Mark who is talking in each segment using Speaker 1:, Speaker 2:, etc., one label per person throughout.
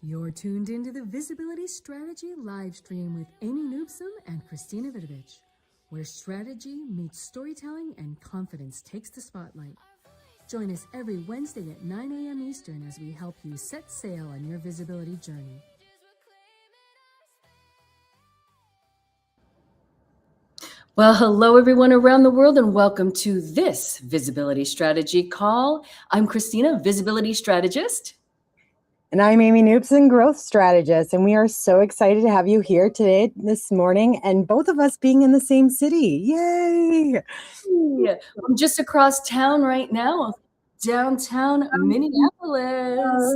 Speaker 1: You're tuned into the Visibility Strategy live stream with Amy Nubson and Christina Vidovich, where strategy meets storytelling and confidence takes the spotlight. Join us every Wednesday at 9 a.m. Eastern as we help you set sail on your visibility journey. Well, hello everyone around the world and welcome to this Visibility Strategy call. I'm Christina, Visibility Strategist.
Speaker 2: And I'm Amy Nubson, Growth Strategist, and we are so excited to have you here today, this morning, and both of us being in the same city. Yay!
Speaker 1: I'm just across town right now, downtown Minneapolis.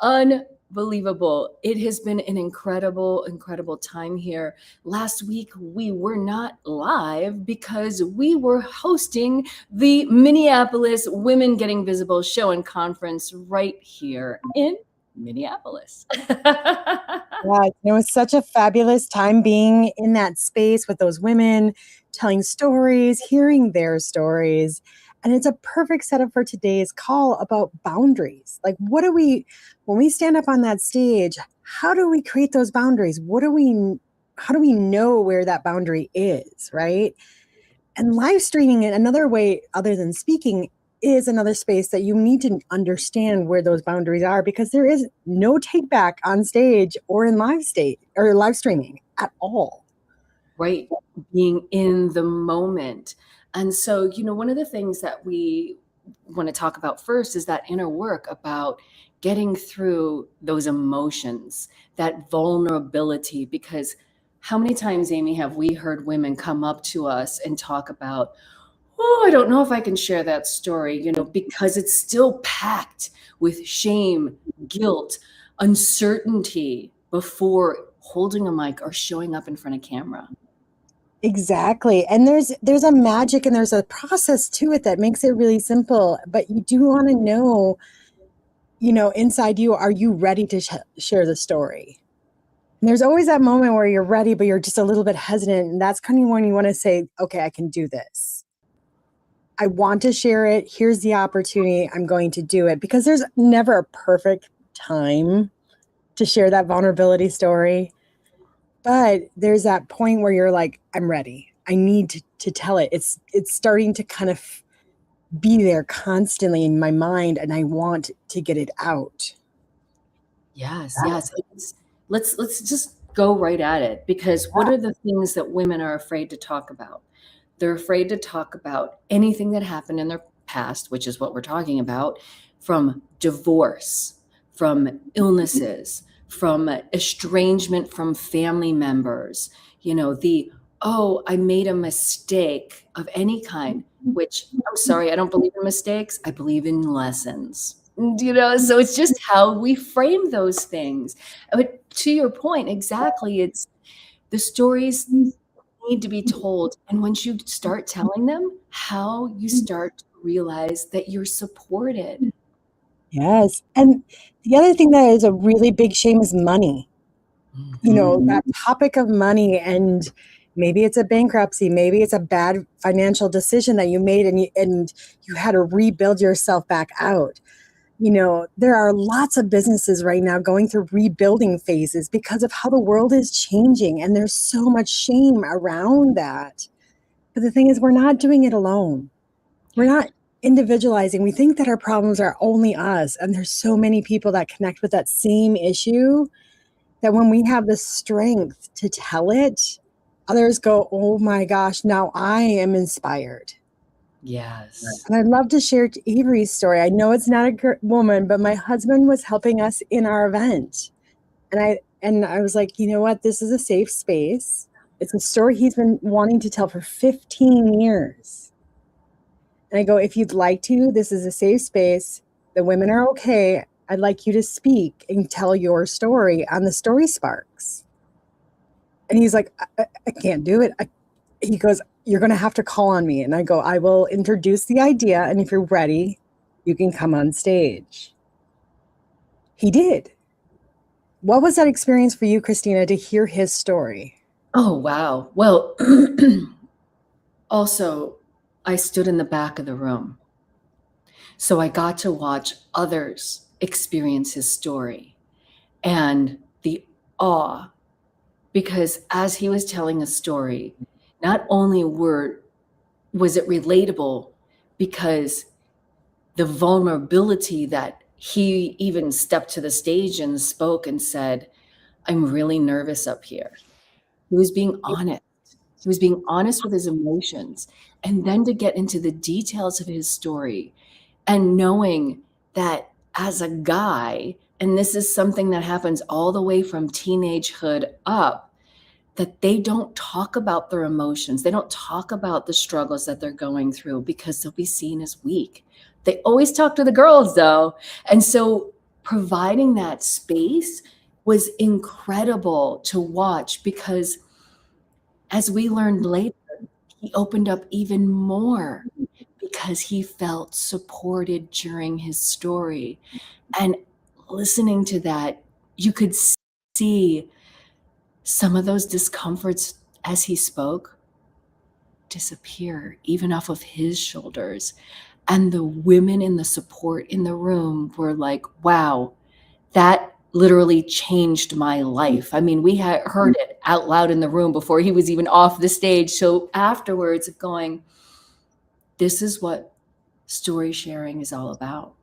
Speaker 1: Unbelievable. It has been an incredible time here. Last week, we were not live because we were hosting the Minneapolis Women Getting Visible show and conference right here in Minneapolis.
Speaker 2: Yeah, it was such a fabulous time being in that space with those women, telling stories, hearing their stories. And it's a perfect setup for today's call about boundaries. Like, when we stand up on that stage, how do we create those boundaries? How do we know where that boundary is, right? And live streaming it another way other than speaking is another space that you need to understand where those boundaries are, because there is no take back on stage or in live streaming at all.
Speaker 1: Right. Being in the moment. And so, one of the things that we want to talk about first is that inner work about getting through those emotions, that vulnerability, because how many times, Amy, have we heard women come up to us and talk about, oh, I don't know if I can share that story, because it's still packed with shame, guilt, uncertainty before holding a mic or showing up in front of camera.
Speaker 2: Exactly. And there's a magic and there's a process to it that makes it really simple. But you do want to know, inside you, are you ready to share the story? And there's always that moment where you're ready, but you're just a little bit hesitant. And that's kind of when you want to say, okay, I can do this. I want to share it. Here's the opportunity. I'm going to do it, because there's never a perfect time to share that vulnerability story. But there's that point where you're like, I'm ready. I need to tell it. It's starting to kind of be there constantly in my mind, and I want to get it out.
Speaker 1: Yes. Let's just go right at it, because what are the things that women are afraid to talk about? They're afraid to talk about anything that happened in their past, which is what we're talking about, from divorce, from illnesses, from estrangement from family members, I made a mistake of any kind, which I'm sorry, I don't believe in mistakes. I believe in lessons, so it's just how we frame those things. But to your point, exactly, it's the stories need to be told. And once you start telling them, how you start to realize that you're supported.
Speaker 2: Yes. And the other thing that is a really big shame is money. That topic of money, and maybe it's a bankruptcy, maybe it's a bad financial decision that you made, and you had to rebuild yourself back out. There are lots of businesses right now going through rebuilding phases because of how the world is changing, and there's so much shame around that. But the thing is, we're not doing it alone. We're not individualizing. We think that our problems are only us, and there's so many people that connect with that same issue, that when we have the strength to tell it, others go, oh my gosh, now I am inspired.
Speaker 1: Yes.
Speaker 2: And I'd love to share Avery's story. I know it's not a woman, but my husband was helping us in our event. And I was like, you know what? This is a safe space. It's a story he's been wanting to tell for 15 years. And I go, if you'd like to, this is a safe space. The women are okay. I'd like you to speak and tell your story on the Story Sparks. And he's like, I can't do it. He goes, you're going to have to call on me. And I go, I will introduce the idea, and if you're ready, you can come on stage. He did. What was that experience for you, Christina, to hear his story?
Speaker 1: Oh, wow. Well, also, I stood in the back of the room. So I got to watch others experience his story and the awe, because as he was telling a story, not only was it relatable, because the vulnerability that he even stepped to the stage and spoke and said, I'm really nervous up here. He was being honest. He was being honest with his emotions. And then to get into the details of his story and knowing that as a guy, and this is something that happens all the way from teenagehood up, that they don't talk about their emotions. They don't talk about the struggles that they're going through because they'll be seen as weak. They always talk to the girls though. And so providing that space was incredible to watch, because as we learned later, he opened up even more because he felt supported during his story. And listening to that, you could see some of those discomforts as he spoke disappear even off of his shoulders. And the women in the support in the room were like, wow, that literally changed my life. I mean, we had heard it out loud in the room before he was even off the stage. So afterwards, going, this is what story sharing is all about.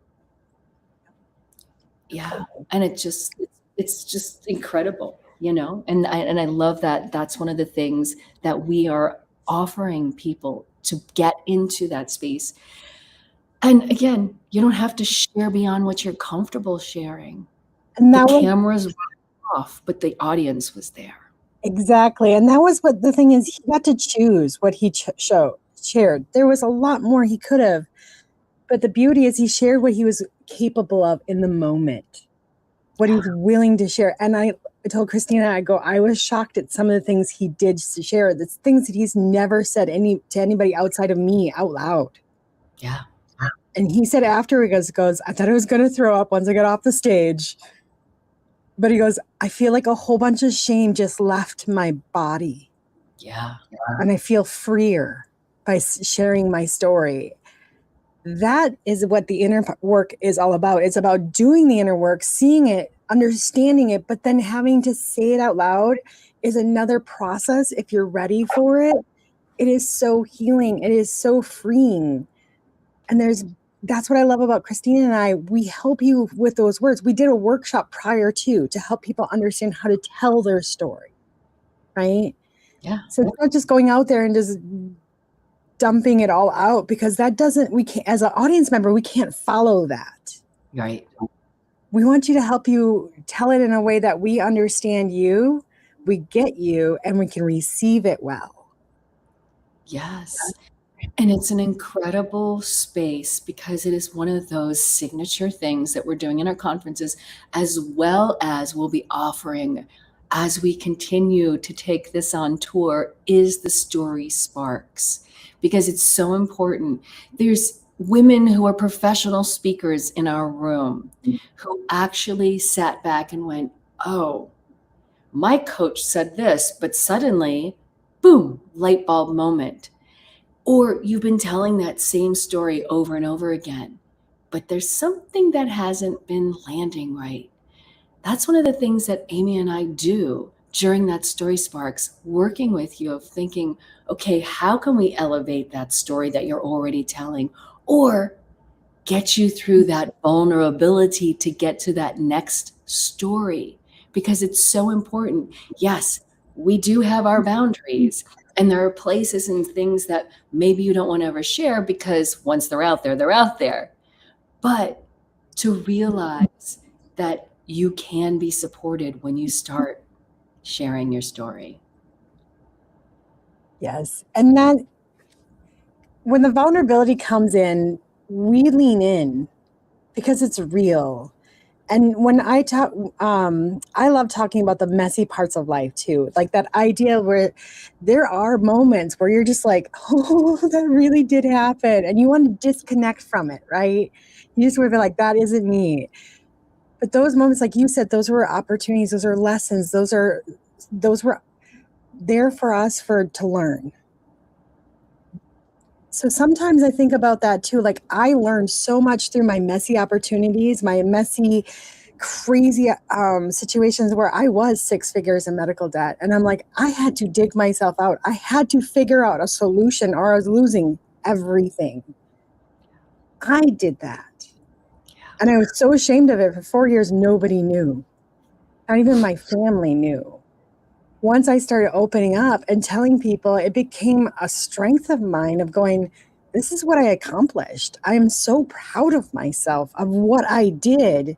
Speaker 1: Yeah. And it's just incredible, you know? And I love that that's one of the things that we are offering people to get into that space. And again, you don't have to share beyond what you're comfortable sharing.
Speaker 2: And
Speaker 1: The
Speaker 2: that was
Speaker 1: cameras were off, but the audience was there.
Speaker 2: exactly. And that was what the thing is, he got to choose what he shared. There was a lot more he could have, but the beauty is he shared what he was capable of in the moment, what he was willing to share. And I told Christina, I was shocked at some of the things he did to share. The things that he's never said to anybody outside of me out loud.
Speaker 1: Yeah.
Speaker 2: And he said after, he goes, I thought I was going to throw up once I got off the stage. But he goes, I feel like a whole bunch of shame just left my body.
Speaker 1: Yeah.
Speaker 2: And I feel freer by sharing my story. That is what the inner work is all about. It's about doing the inner work, seeing it, understanding it, but then having to say it out loud is another process. If you're ready for it, it is so healing. It is so freeing. And that's what I love about Christina and I. We help you with those words. We did a workshop prior to help people understand how to tell their story, right?
Speaker 1: Yeah.
Speaker 2: So it's not just going out there and just dumping it all out, because we can't, as an audience member, we can't follow that.
Speaker 1: Right.
Speaker 2: We want you to help you tell it in a way that we understand you, we get you, and we can receive it well.
Speaker 1: Yes. And it's an incredible space because it is one of those signature things that we're doing in our conferences, as well as we'll be offering as we continue to take this on tour, is the Story Sparks, because it's so important. There's women who are professional speakers in our room who actually sat back and went, oh, my coach said this, but suddenly, boom, light bulb moment. Or you've been telling that same story over and over again, but there's something that hasn't been landing right. That's one of the things that Amy and I do during that Story Sparks, working with you, of thinking, okay, how can we elevate that story that you're already telling, or get you through that vulnerability to get to that next story? Because it's so important. Yes, we do have our boundaries, and there are places and things that maybe you don't want to ever share, because once they're out there, they're out there. But to realize that you can be supported when you start sharing your story.
Speaker 2: Yes. And that when the vulnerability comes in, we lean in because it's real. And when I talk, I love talking about the messy parts of life too. Like that idea where there are moments where you're just like, oh, that really did happen. And you want to disconnect from it, right? You just want to be like, that isn't me. But those moments, like you said, those were opportunities, those are lessons, those were there for us to learn. So sometimes I think about that too. Like I learned so much through my messy opportunities, my messy, crazy situations where I was 6 figures in medical debt. And I'm like, I had to dig myself out. I had to figure out a solution or I was losing everything. I did that. And I was so ashamed of it. For 4 years, nobody knew. Not even my family knew. Once I started opening up and telling people, it became a strength of mine of going, this is what I accomplished. I am so proud of myself, of what I did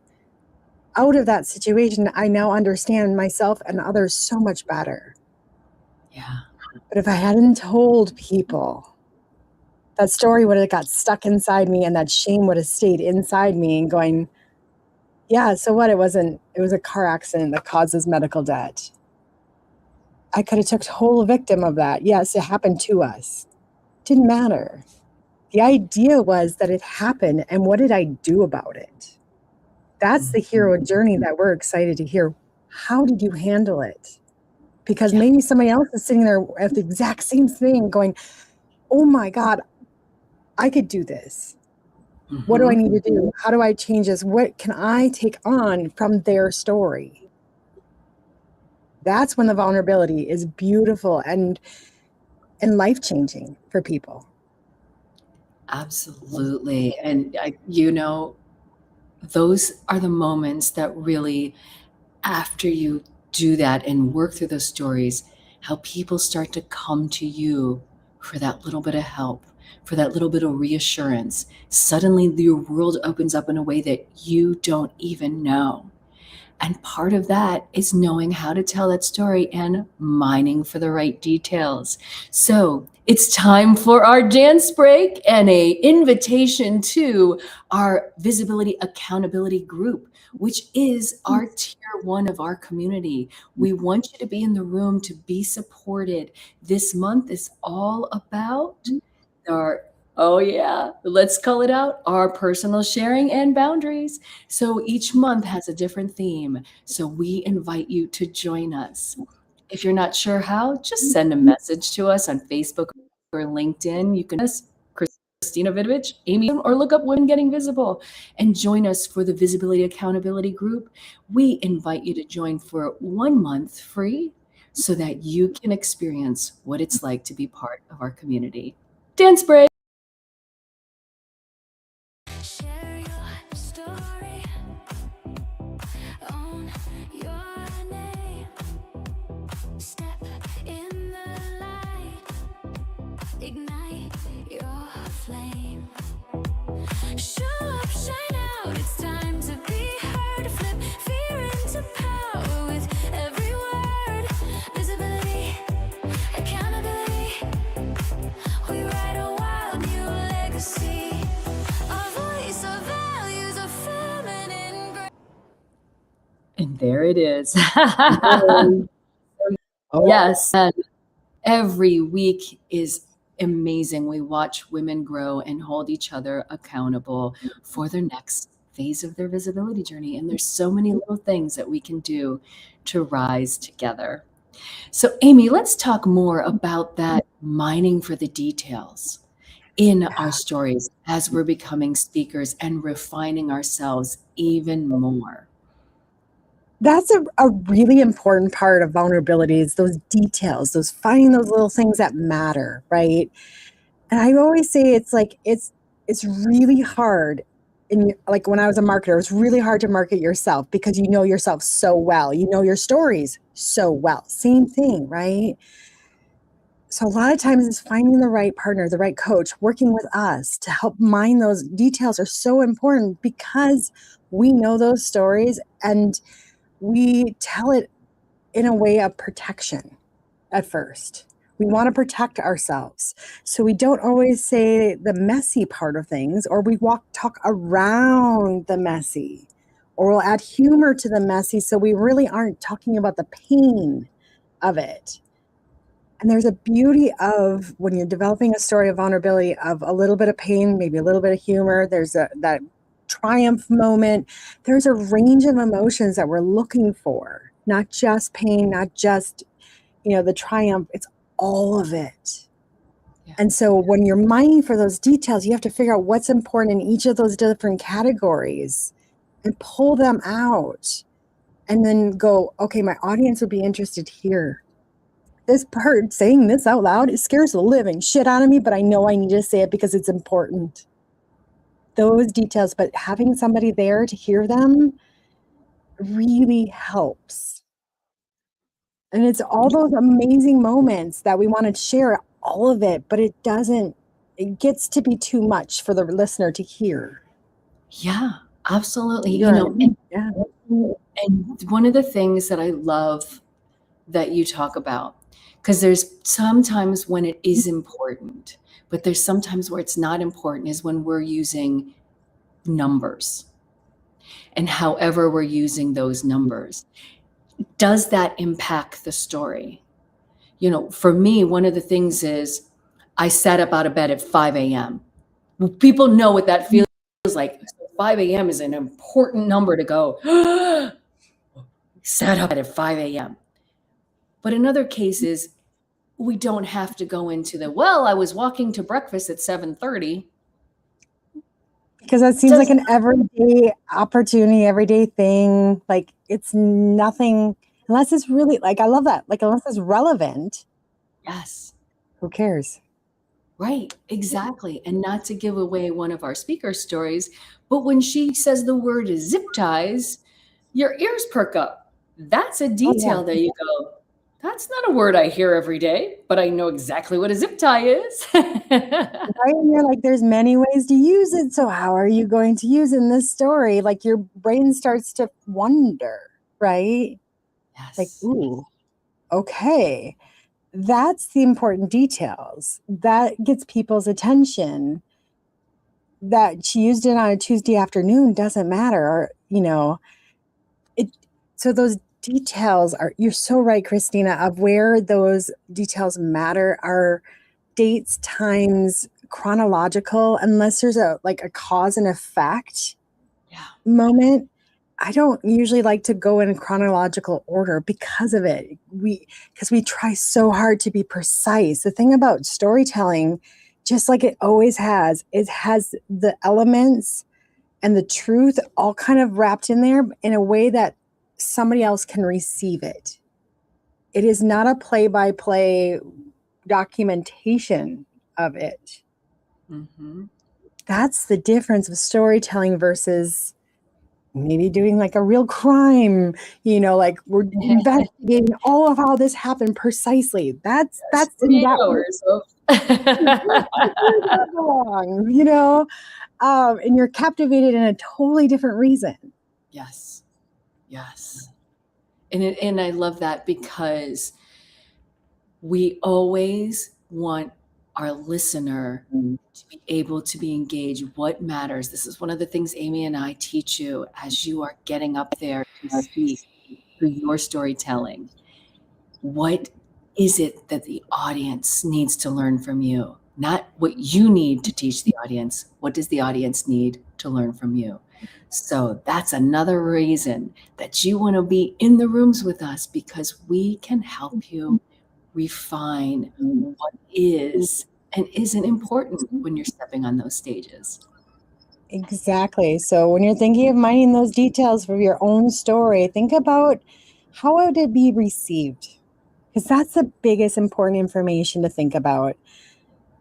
Speaker 2: out of that situation. I now understand myself and others so much better.
Speaker 1: Yeah.
Speaker 2: But if I hadn't told people, that story would have got stuck inside me and that shame would have stayed inside me and going, yeah, so what? It was a car accident that causes medical debt. I could have took total victim of that. Yes, it happened to us. Didn't matter. The idea was that it happened, and what did I do about it? That's the hero journey that we're excited to hear. How did you handle it? Because
Speaker 1: Yeah.
Speaker 2: maybe somebody else is sitting there at the exact same thing going, oh my God, I could do this. What do I need to do? How do I change this? What can I take on from their story? That's when the vulnerability is beautiful and life-changing for people.
Speaker 1: Absolutely. And those are the moments that really, after you do that and work through those stories, how people start to come to you for that little bit of help, for that little bit of reassurance. Suddenly your world opens up in a way that you don't even know. And part of that is knowing how to tell that story and mining for the right details. So it's time for our dance break and a invitation to our visibility accountability group, which is our tier one of our community. We want you to be in the room to be supported. This month is all about our, oh yeah, let's call it out, our personal sharing and boundaries. So each month has a different theme. So we invite you to join us. If you're not sure how, just send a message to us on Facebook or LinkedIn. You can us Christina Vidovich, Amy, or look up Women Getting Visible and join us for the Visibility Accountability Group. We invite you to join for 1 month free so that you can experience what it's like to be part of our community. Dance break.
Speaker 3: Share your story, own your name, step in the light, ignite your flame, show up, shine out, it's time to be heard, flip fear into power with every word, visibility, accountability, we write a wild new legacy.
Speaker 1: And there it is.
Speaker 2: Oh,
Speaker 1: Yes. And every week is amazing. We watch women grow and hold each other accountable for their next phase of their visibility journey. And there's so many little things that we can do to rise together. So, Amy, let's talk more about that mining for the details in our stories as we're becoming speakers and refining ourselves even more.
Speaker 2: that's a really important part of vulnerability is those details, those finding those little things that matter, right? And I always say it's really hard. Like when I was a marketer, it's really hard to market yourself because you know yourself so well. You know your stories so well. Same thing, right? So a lot of times it's finding the right partner, the right coach, working with us to help mine those details are so important because we know those stories and we tell it in a way of protection at first. We want to protect ourselves. So we don't always say the messy part of things, or we talk around the messy, or we'll add humor to the messy. So we really aren't talking about the pain of it. And there's a beauty of when you're developing a story of vulnerability of a little bit of pain, maybe a little bit of humor. There's that triumph moment. There's a range of emotions that we're looking for, not just pain, not just, the triumph. It's all of it.
Speaker 1: Yeah.
Speaker 2: And so when you're mining for those details, you have to figure out what's important in each of those different categories and pull them out and then go, okay, my audience would be interested here. This part saying this out loud, it scares the living shit out of me, but I know I need to say it because it's important. Those details, but having somebody there to hear them really helps. And it's all those amazing moments that we want to share, all of it, but it gets to be too much for the listener to hear.
Speaker 1: Yeah, absolutely.
Speaker 2: Yeah.
Speaker 1: And one of the things that I love that you talk about, because there's sometimes when it is important, but there's sometimes where it's not important, is when we're using numbers. And however we're using those numbers, does that impact the story? For me, one of the things is I sat up out of bed at 5 a.m. People know what that feels like. 5 a.m. is an important number to go, sat up at 5 a.m. But in other cases, we don't have to go into I was walking to breakfast at 7:30.
Speaker 2: Because that seems like an everyday opportunity, everyday thing. Like it's nothing, unless it's really, like, I love that. Like, unless it's relevant.
Speaker 1: Yes.
Speaker 2: Who cares?
Speaker 1: Right, exactly. And not to give away one of our speaker stories, but when she says the word zip ties, your ears perk up. That's a detail that you go, that's not a word I hear every day, but I know exactly what a zip tie is.
Speaker 2: Right? And you're like, there's many ways to use it. So how are you going to use it in this story? Like your brain starts to wonder, right?
Speaker 1: Yes.
Speaker 2: Like, ooh, okay. That's the important details. That gets people's attention. That she used it on a Tuesday afternoon doesn't matter. Or, so those details you're so right, Christina, of where those details matter are dates, times, chronological, unless there's a cause and effect moment. I don't usually like to go in chronological order because of it. Because we try so hard to be precise. The thing about storytelling, just like it always has, it has the elements and the truth all kind of wrapped in there in a way that somebody else can receive it. It is not a play-by-play documentation of it.
Speaker 1: Mm-hmm.
Speaker 2: That's the difference of storytelling versus maybe doing like a real crime, like we're investigating all of how this happened precisely. That's in that
Speaker 1: hours
Speaker 2: belongs, and you're captivated in a totally different reason.
Speaker 1: Yes. And I love that because we always want our listener to be able to be engaged. What matters? This is one of the things Amy and I teach you as you are getting up there to speak through your storytelling. What is it that the audience needs to learn from you? Not what you need to teach the audience. What does the audience need to learn from you? So that's another reason that you want to be in the rooms with us, because we can help you refine what is and isn't important when you're stepping on those stages.
Speaker 2: Exactly. So when you're thinking of mining those details for your own story, think about how would it be received? Because that's the biggest important information to think about.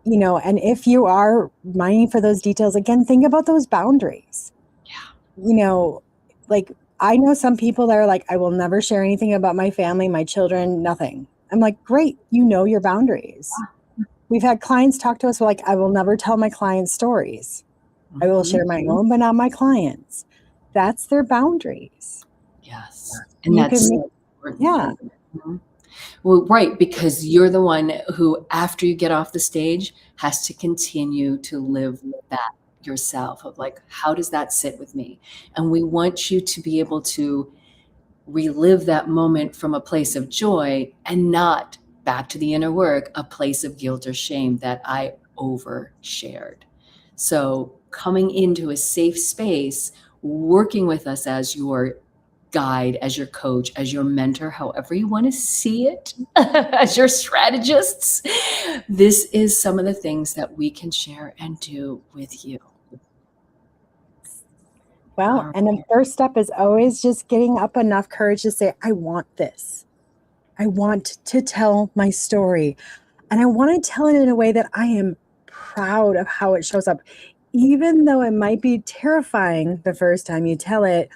Speaker 2: And if you are mining for those details, again, think about those boundaries. Like I know some people that are like, I will never share anything about my family, my children, nothing. I'm like, great, your boundaries. We've had clients talk to us like, I will never tell my clients stories. I will share my own, but not my clients. That's their boundaries.
Speaker 1: Yes. And that's important. Well, right, because you're the one who, after you get off the stage, has to continue to live that yourself of like, how does that sit with me? And we want you to be able to relive that moment from a place of joy and not, back to the inner work, a place of guilt or shame that I overshared. So coming into a safe space, working with us as you're guide, as your coach, as your mentor, however you want to see it, as your strategists. This is some of the things that we can share and do with you.
Speaker 2: Well, and the first step is always just getting up enough courage to say, I want this. I want to tell my story. And I want to tell it in a way that I am proud of how it shows up, even though it might be terrifying the first time you tell it,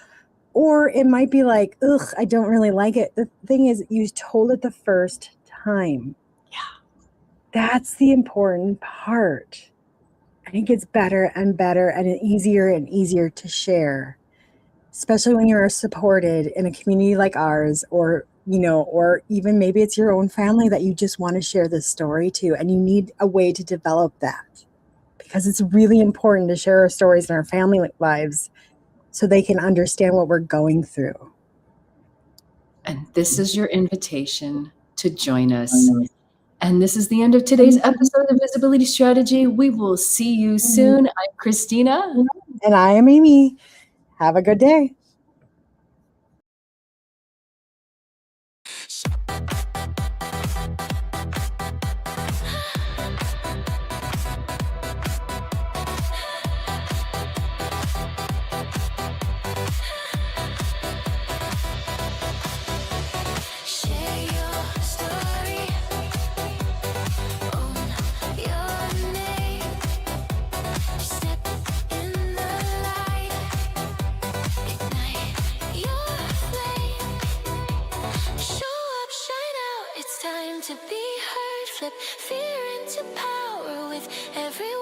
Speaker 2: or it might be like, ugh, I don't really like it. The thing is, you told it the first time.
Speaker 1: Yeah.
Speaker 2: That's the important part. And it gets better and better and easier to share, especially when you're supported in a community like ours, or, or even maybe it's your own family that you just want to share this story to, and you need a way to develop that, because it's really important to share our stories in our family lives so they can understand what we're going through.
Speaker 1: And this is your invitation to join us. And this is the end of today's episode of Visibility Strategy. We will see you soon. I'm Christina.
Speaker 2: And I am Amy. Have a good day.
Speaker 3: Share your story, own your name, step in the light, ignite your flame, show up, shine out, it's time to be heard, flip fear into power with every